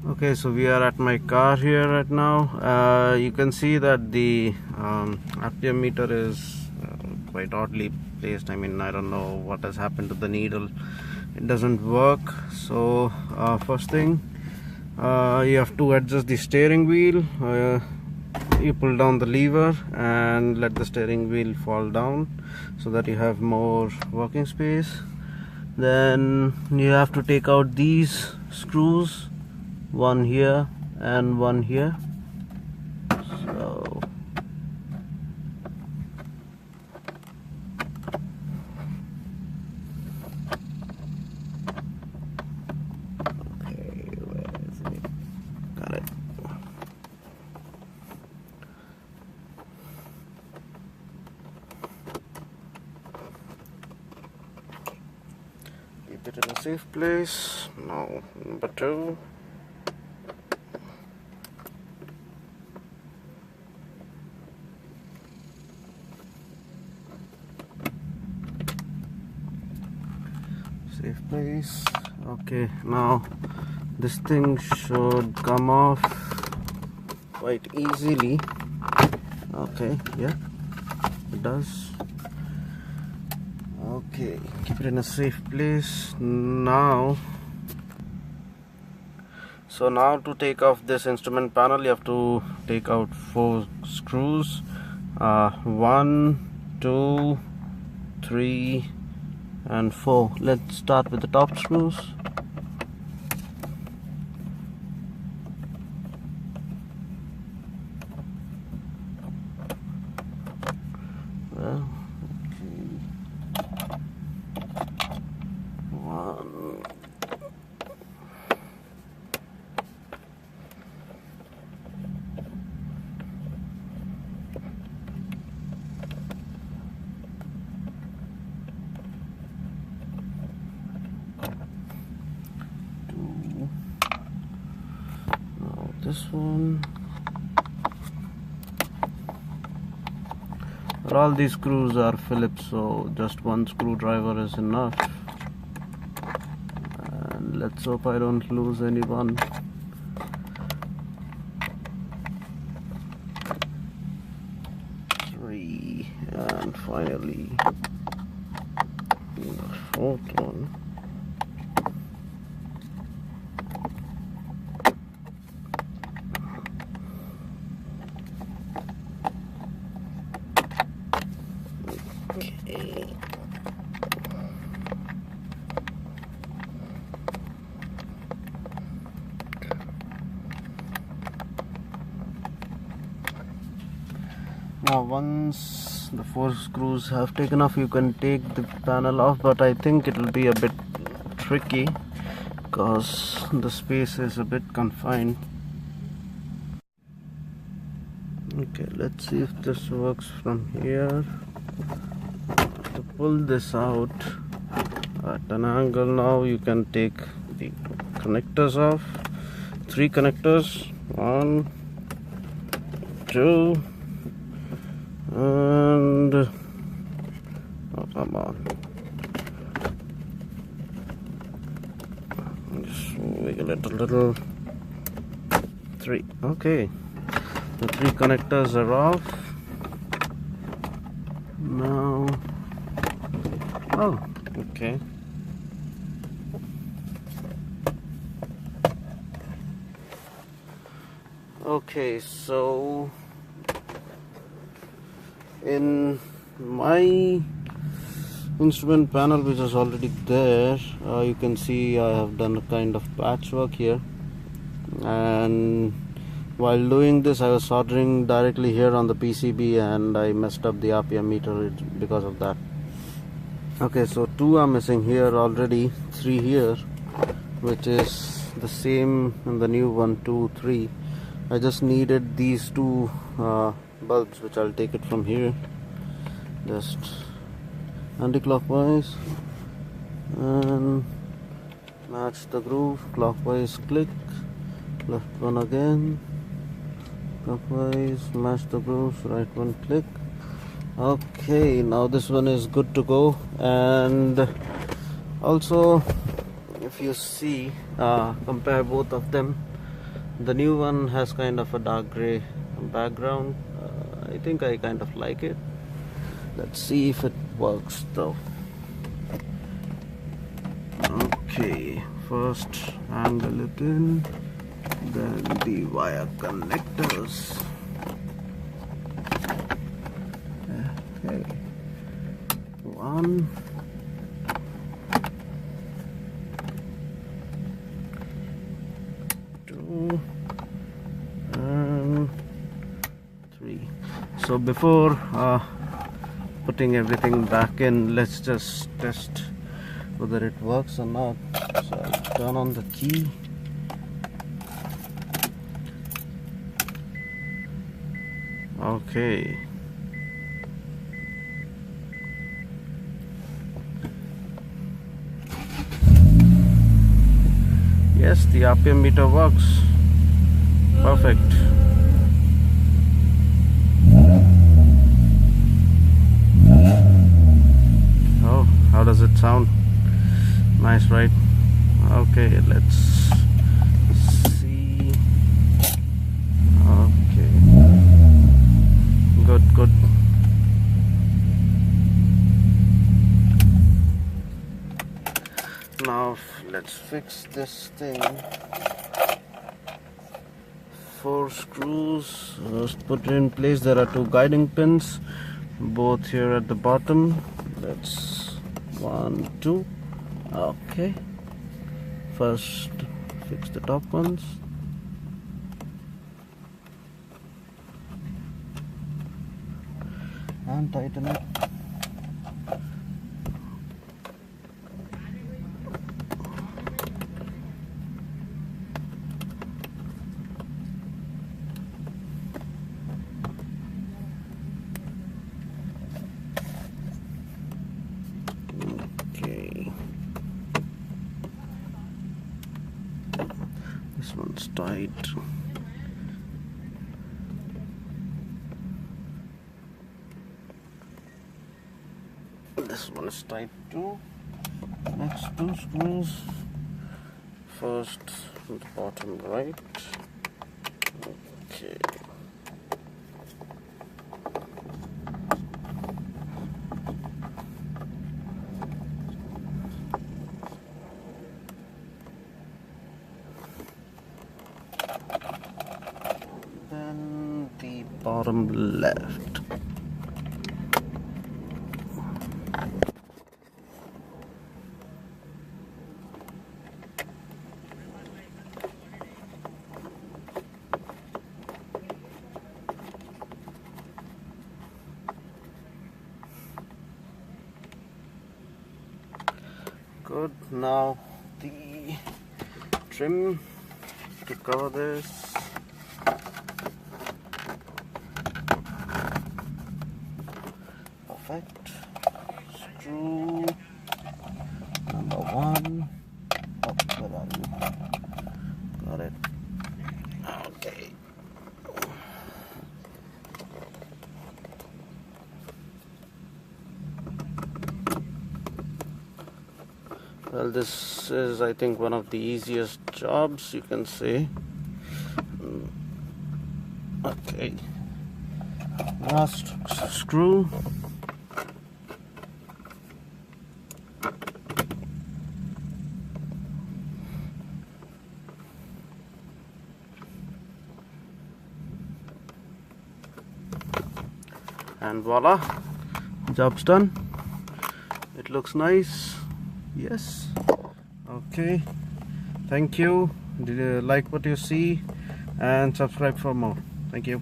Okay, so we are at my car here right now. You can see that the RPM meter is quite oddly placed. I mean, I don't know what has happened to the needle. It doesn't work. So first thing, you have to adjust the steering wheel. You pull down the lever and let the steering wheel fall down so that you have more working space. Then you have to take out these screws, one here and one here. So okay, where is it? Got it. Keep it in a safe place. Now number 2. Safe place. Okay, now this thing should come off quite easily. Okay, yeah, it does. Okay, keep it in a safe place. Now to take off this instrument panel, you have to take out 4 screws. 1, 2, 3 and 4. Let's start with the top screws. Well, okay. 1. This one. All these screws are Phillips, so just one screwdriver is enough. And let's hope I don't lose any one. 3, and finally the 4th one. Okay. Now once the 4 screws have taken off, you can take the panel off, but I think it will be a bit tricky because the space is a bit confined. Okay, let's see if this works from here. To pull this out at an angle, now you can take the connectors off. 3 connectors, 1, 2, and oh, come on, just wiggle it a little. 3. Okay, the 3 connectors are off. Now, oh, okay. Okay, so in my instrument panel, which is already there, you can see I have done a kind of patchwork here, and while doing this I was soldering directly here on the PCB and I messed up the RPM meter because of that. Okay, so 2 are missing here already, 3 here, which is the same in the new one, 2, 3. I just needed these 2 bulbs, which I'll take it from here, just anti-clockwise and match the groove, clockwise click, left one again, clockwise, match the grooves, right one click. Okay, now this one is good to go. And also, if you see, compare both of them, The new one has kind of a dark gray background. I think I kind of like it. Let's see if it works though. Okay, first angle it in, then the wire connectors. Okay, 1, 2, and 3. So before putting everything back in, let's just test whether it works or not. So I'll turn on the key. Okay. Yes, the RPM meter works. Perfect. Oh, how does it sound? Nice, right? Okay, let's see. Okay. Good. Now let's fix this thing. 4 screws. Just put it in place. There are 2 guiding pins, both here at the bottom. That's 1, 2. Okay. First, fix the top ones. And tighten it. Okay. This one's tight. This one is tight too. Next 2 screws. First, the bottom right. Okay. Then the bottom left. Good. Now the trim to cover this. Perfect. Screw number 1. Oh, where are you? Got it. Okay. Well, this is, I think, one of the easiest jobs, you can say. Okay. Last screw. And voila, job's done. It looks nice. Yes. Okay, thank you. Did you like what you see? And subscribe for more. Thank you.